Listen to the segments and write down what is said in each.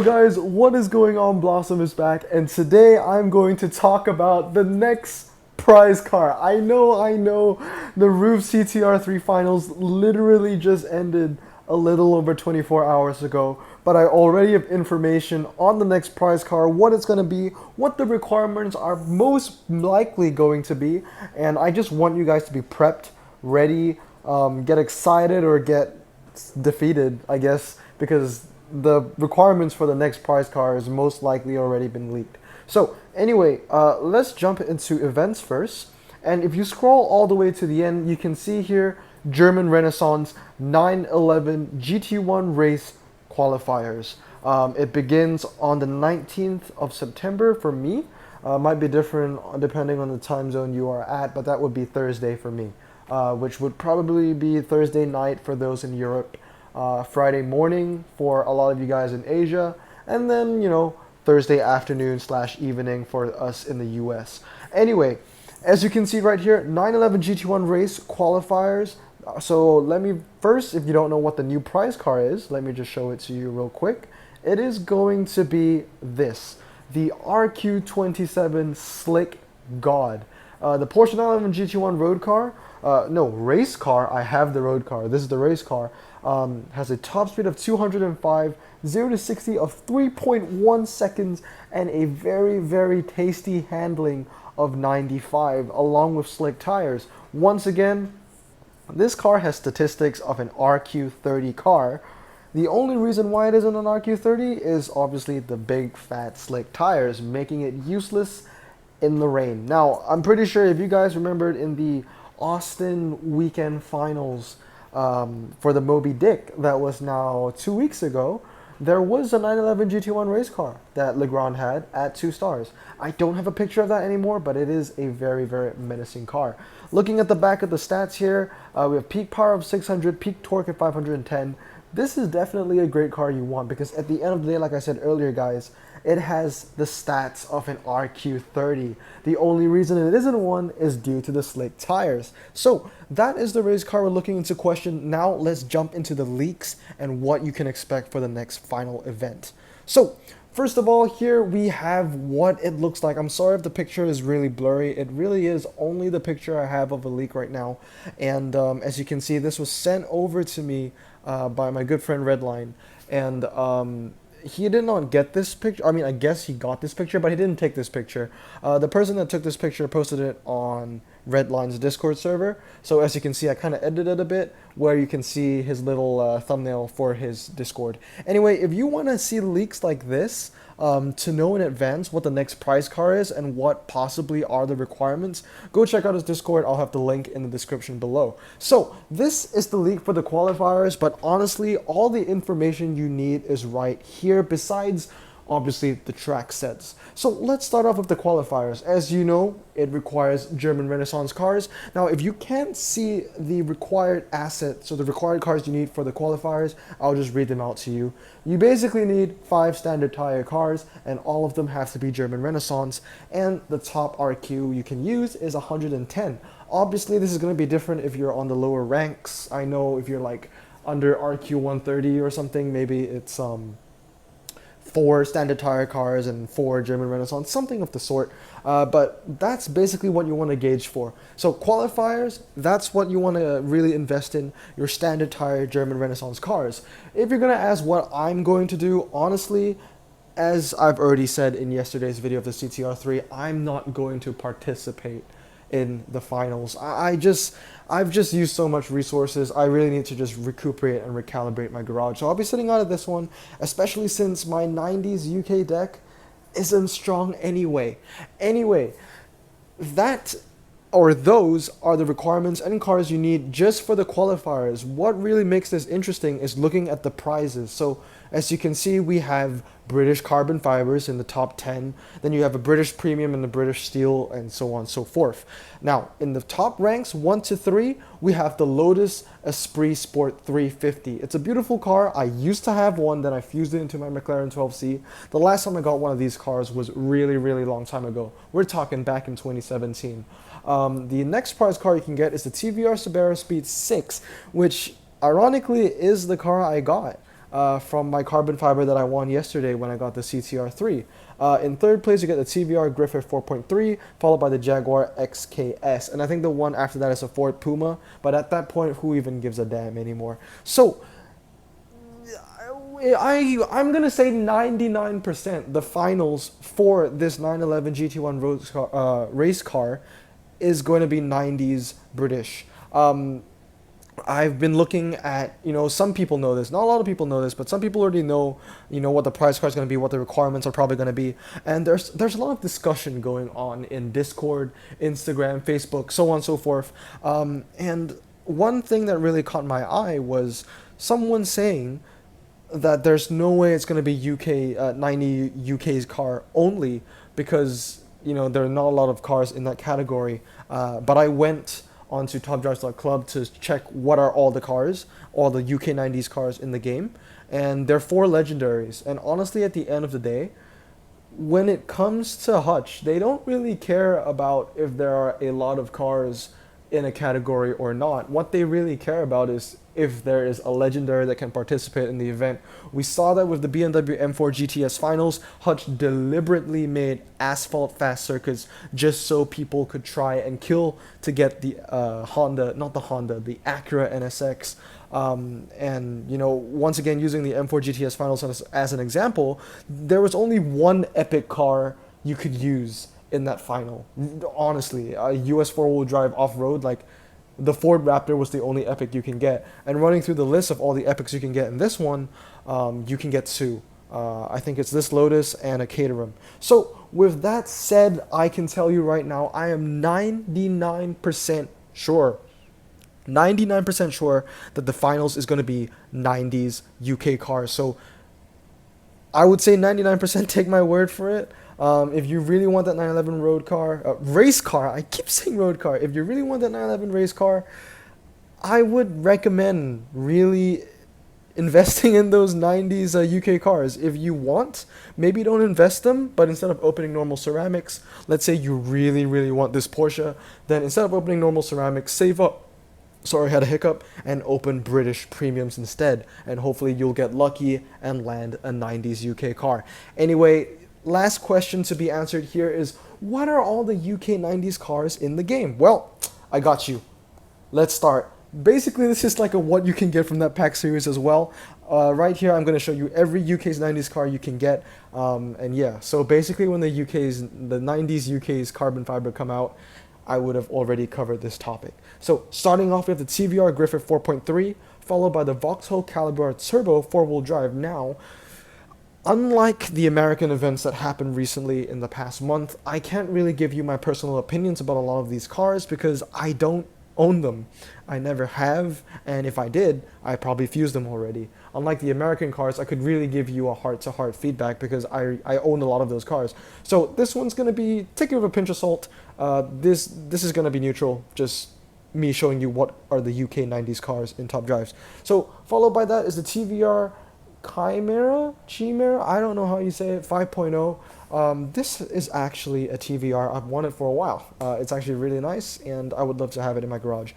Yo guys, what is going on? Blossom is back, and today I'm going to talk about the next prize car. I know, the Roof CTR3 finals literally just ended a little over 24 hours ago, but I already have information on the next prize car, what it's going to be, what the requirements are most likely going to be, and I just want you guys to be prepped, ready, get excited or get defeated, I guess, because the requirements for the next prize car has most likely already been leaked. So anyway, let's jump into events first. And if you scroll all the way to the end, you can see here German Renaissance 911 GT1 race qualifiers. It begins on the 19th of September for me. Might be different depending on the time zone you are at, but that would be Thursday for me, which would probably be Thursday night for those in Europe. Friday morning for a lot of you guys in Asia, and then, Thursday afternoon / evening for us in the US. Anyway, as you can see right here, 911 GT1 race qualifiers. So let me first, if you don't know what the new prize car is, let me just show it to you real quick. It is going to be this, the RQ27 Slick God. The Porsche 911 GT1 road car, race car. I have the road car. This is the race car. Has a top speed of 205, 0 to 60 of 3.1 seconds, and a very, very tasty handling of 95, along with slick tires. Once again, this car has statistics of an RQ30 car. The only reason why it isn't an RQ30 is obviously the big, fat, slick tires, making it useless in the rain. Now, I'm pretty sure if you guys remembered in the Austin weekend finals, for the Moby Dick that was now 2 weeks ago, there was a 911 GT1 race car that Legrand had at 2 stars. I don't have a picture of that anymore, but it is a very, very menacing car. Looking at the back of the stats here, we have peak power of 600, peak torque at 510. This is definitely a great car you want, because at the end of the day, like I said earlier, guys, it has the stats of an RQ30. The only reason it isn't one is due to the slick tires. So that is the race car we're looking into question. Now let's jump into the leaks and what you can expect for the next final event. So first of all, here we have what it looks like. I'm sorry if the picture is really blurry. It really is only the picture I have of a leak right now. And as you can see, this was sent over to me by my good friend Redline. And he did not get this picture. I mean, I guess he got this picture, but he didn't take this picture. The person that took this picture posted it on Redline's Discord server. So as you can see, I kind of edited it a bit where you can see his little thumbnail for his Discord. Anyway, if you want to see leaks like this, to know in advance what the next prize car is and what possibly are the requirements, go check out his Discord. I'll have the link in the description below. So this is the leak for the qualifiers, but honestly, all the information you need is right here, besides obviously the track sets. So let's start off with the qualifiers. As you know, it requires German Renaissance cars. Now, if you can't see the required assets, so the required cars you need for the qualifiers, I'll just read them out to you. You basically need 5 standard tire cars, and all of them have to be German Renaissance, and the top RQ you can use is 110. Obviously, this is going to be different if you're on the lower ranks. I know if you're like under RQ 130 or something, maybe it's 4 standard tire cars and 4 German Renaissance, something of the sort. But that's basically what you want to gauge for. So qualifiers, that's what you want to really invest in, your standard tire German Renaissance cars. If you're going to ask what I'm going to do, honestly, as I've already said in yesterday's video of the CTR3, I'm not going to participate in the finals. I've just used so much resources. I really need to just recuperate and recalibrate my garage. So I'll be sitting out of this one, especially since my 90s UK deck isn't strong anyway. Anyway, those are the requirements and cars you need just for the qualifiers. What really makes this interesting is looking at the prizes. So as you can see, we have British carbon fibers in the top 10. Then you have a British premium and the British steel, and so on and so forth. Now, in the top ranks 1 to 3, we have the Lotus Esprit Sport 350. It's a beautiful car. I used to have one, then I fused it into my McLaren 12C. The last time I got one of these cars was really, really long time ago. We're talking back in 2017. The next prize car you can get is the TVR Subaru Speed 6, which ironically is the car I got. from my carbon fiber that I won yesterday when I got the CTR3. In third place, you get the TVR Griffith 4.3, followed by the Jaguar XKS. And I think the one after that is a Ford Puma, but at that point, who even gives a damn anymore? So, I'm gonna say 99% the finals for this 911 GT1 race car is going to be 90s British. I've been looking at, some people know this, not a lot of people know this, but some people already know, what the prize car is going to be, what the requirements are probably going to be. And there's a lot of discussion going on in Discord, Instagram, Facebook, so on and so forth. And one thing that really caught my eye was someone saying that there's no way it's going to be UK 90 UK's car only because there are not a lot of cars in that category. But I went onto topdrives.club to check what are all the cars, all the UK 90s cars in the game, and there are 4 legendaries. And honestly, at the end of the day, when it comes to Hutch, they don't really care about if there are a lot of cars in a category or not. What they really care about is if there is a legendary that can participate in the event. We saw that with the BMW M4 GTS finals. Hutch deliberately made asphalt fast circuits just so people could try and kill to get the the Acura NSX. And once again, using the M4 GTS finals as an example, there was only one epic car you could use in that final. Honestly, a US 4-wheel drive off-road, like the Ford Raptor was the only epic you can get. And running through the list of all the epics you can get in this one, you can get 2. I think it's this Lotus and a Caterham. So with that said, I can tell you right now, I am 99% sure 99% sure that the finals is going to be 90s UK cars. So I would say 99% take my word for it. If you really want that 911 race car, I keep saying road car. If you really want that 911 race car, I would recommend really investing in those 90s UK cars. If you want, maybe don't invest them, but instead of opening normal ceramics, let's say you really, really want this Porsche, then instead of opening normal ceramics, save up. Sorry, I had a hiccup, and open British premiums instead, and hopefully you'll get lucky and land a 90s UK car. Anyway, last question to be answered here is, what are all the UK 90s cars in the game? Well, I got you. Let's start. Basically, this is like a what you can get from that pack series as well. Right here, I'm going to show you every UK's 90s car you can get. And yeah, so basically when the 90s UK's carbon fiber come out, I would have already covered this topic. So starting off with the TVR Griffith 4.3, followed by the Vauxhall Calibre Turbo 4-wheel drive. Now, unlike the American events that happened recently in the past month, I can't really give you my personal opinions about a lot of these cars because I don't own them. I never have, and if I did, I probably fused them already. Unlike the American cars, I could really give you a heart-to-heart feedback because I own a lot of those cars. So this one's going to be, take it with a pinch of salt. This is going to be neutral, just me showing you what are the UK 90s cars in top drives. So followed by that is the TVR Chimera, I don't know how you say it, 5.0. This is actually a TVR. I've wanted for a while. It's actually really nice, and I would love to have it in my garage.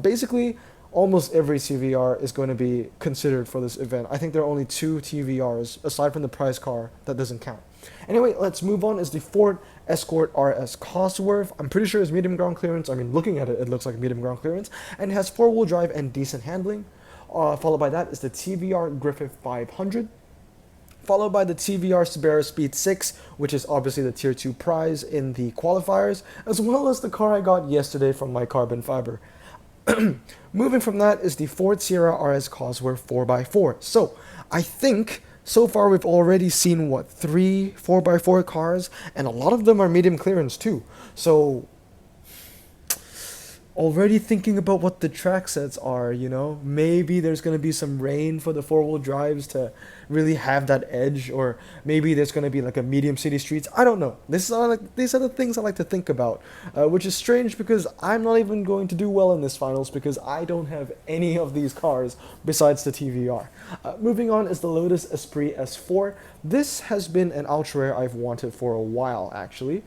Basically, almost every TVR is going to be considered for this event. I think there are only 2 TVRs, aside from the prize car, that doesn't count. Anyway, let's move on. Is the Ford Escort RS Cosworth. I'm pretty sure it's medium ground clearance. I mean, looking at it, it looks like medium ground clearance, and it has 4-wheel drive and decent handling. Followed by that is the TVR Griffith 500, followed by the TVR Subaru Speed 6, which is obviously the Tier 2 prize in the qualifiers, as well as the car I got yesterday from my carbon fiber. Moving from that is the Ford Sierra RS Cosworth 4x4. So, I think so far we've already seen, 3 4x4 cars, and a lot of them are medium clearance too. So, already thinking about what the track sets are, maybe there's going to be some rain for the 4-wheel drives to really have that edge, or maybe there's going to be like a medium city streets. I don't know. These are the things I like to think about, which is strange because I'm not even going to do well in this finals because I don't have any of these cars besides the TVR. Moving on is the Lotus Esprit S4. This has been an ultra rare I've wanted for a while, actually.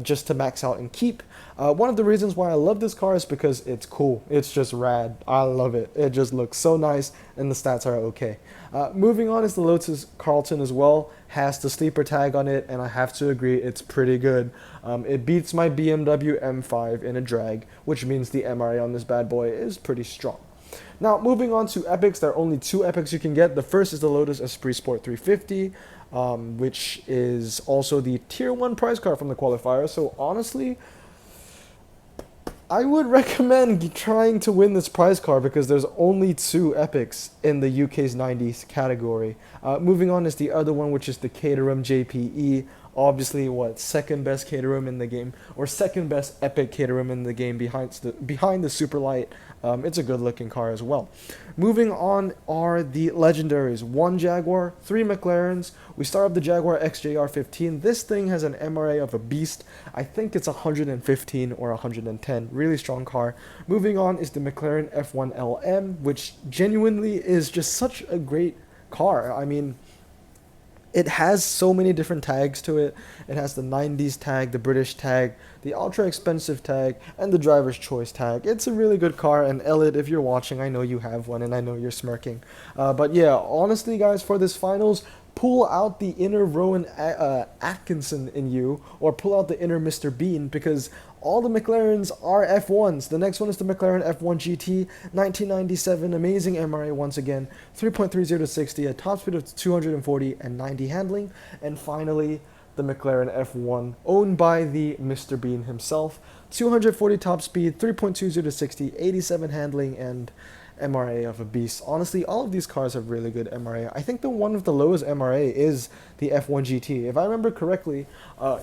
just to max out and keep. One of the reasons why I love this car is because it's cool. It's just rad. I love it. It just looks so nice, and the stats are okay. Moving on is the Lotus Carlton as well. Has the sleeper tag on it, and I have to agree, it's pretty good. It beats my BMW M5 in a drag, which means the MRA on this bad boy is pretty strong. Now, moving on to epics, there are only two epics you can get. The first is the Lotus Esprit Sport 350, which is also the Tier 1 prize car from the qualifier. So honestly, I would recommend trying to win this prize car because there's only two epics in the UK's 90s category. Moving on is the other one, which is the Caterham JPE. Obviously, second best Caterham in the game, or second best epic Caterham in the game behind the Superlight. It's a good looking car as well. Moving on are the legendaries. 1 Jaguar, 3 McLarens. We start with the Jaguar XJR15. This thing has an MRA of a beast. I think it's 115 or 110. Really strong car. Moving on is the McLaren F1LM, which genuinely is just such a great car. I mean, it has so many different tags to it. It has the 90s tag, the British tag, the ultra expensive tag, and the driver's choice tag. It's a really good car, and Elliot, if you're watching, I know you have one, and I know you're smirking. But yeah, honestly, guys, for this finals, pull out the inner Rowan Atkinson in you, or pull out the inner Mr. Bean, because all the McLarens are F1s. The next one is the McLaren F1 GT, 1997, amazing MRA once again, 3.30 to 60, a top speed of 240 and 90 handling. And finally, the McLaren F1, owned by the Mr. Bean himself, 240 top speed, 3.20 to 60, 87 handling, and MRA of a beast. Honestly, all of these cars have really good MRA. I think the one with the lowest MRA is the F1 GT. If I remember correctly,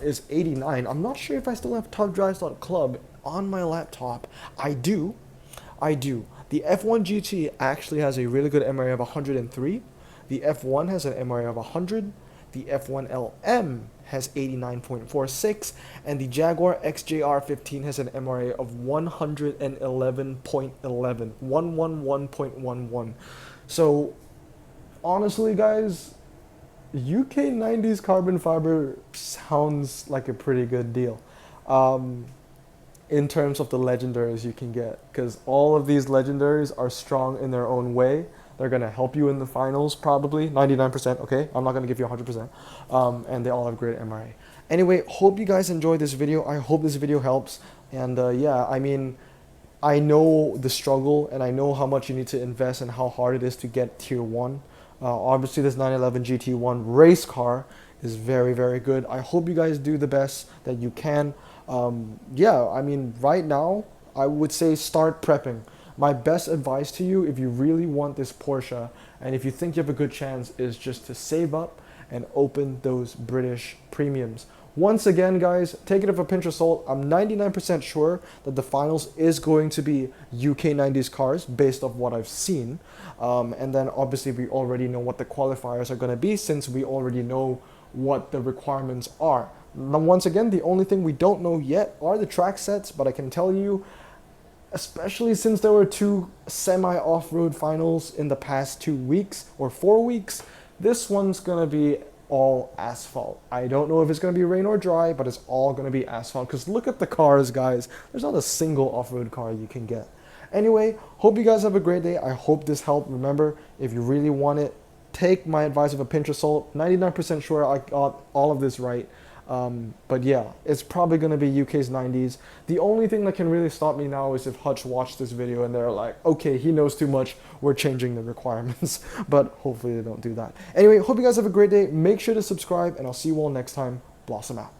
is 89. I'm not sure if I still have topdrives.club on my laptop. I do. The F1 GT actually has a really good MRA of 103. The F1 has an MRA of 100. The F1LM has 89.46, and the Jaguar XJR15 has an MRA of 111.11, 111.11. So, honestly, guys, UK 90s carbon fiber sounds like a pretty good deal. In terms of the legendaries you can get, because all of these legendaries are strong in their own way. They're going to help you in the finals, probably 99%. Okay, I'm not going to give you 100%. And they all have great MRA. Anyway, hope you guys enjoyed this video. I hope this video helps. And yeah, I mean, I know the struggle, and I know how much you need to invest and how hard it is to get tier 1. Obviously, this 911 GT1 race car is very, very good. I hope you guys do the best that you can. Yeah, I mean, right now, I would say start prepping. My best advice to you, if you really want this Porsche, and if you think you have a good chance, is just to save up and open those British premiums. Once again, guys, take it with a pinch of salt. I'm 99% sure that the finals is going to be UK 90s cars based off what I've seen. And then obviously we already know what the qualifiers are going to be, since we already know what the requirements are. Now, once again, the only thing we don't know yet are the track sets, but I can tell you, especially since there were 2 semi-off-road finals in the past 2 weeks or 4 weeks, this one's going to be all asphalt. I don't know if it's going to be rain or dry, but it's all going to be asphalt, because look at the cars, guys. There's not a single off-road car you can get. Anyway, hope you guys have a great day. I hope this helped. Remember, if you really want it, take my advice with a pinch of salt. 99% sure I got all of this right. But yeah, it's probably going to be UK's 90s. The only thing that can really stop me now is if Hutch watched this video and they're like, okay, he knows too much, we're changing the requirements. But hopefully they don't do that. Anyway, hope you guys have a great day. Make sure to subscribe, and I'll see you all next time. Blossom out.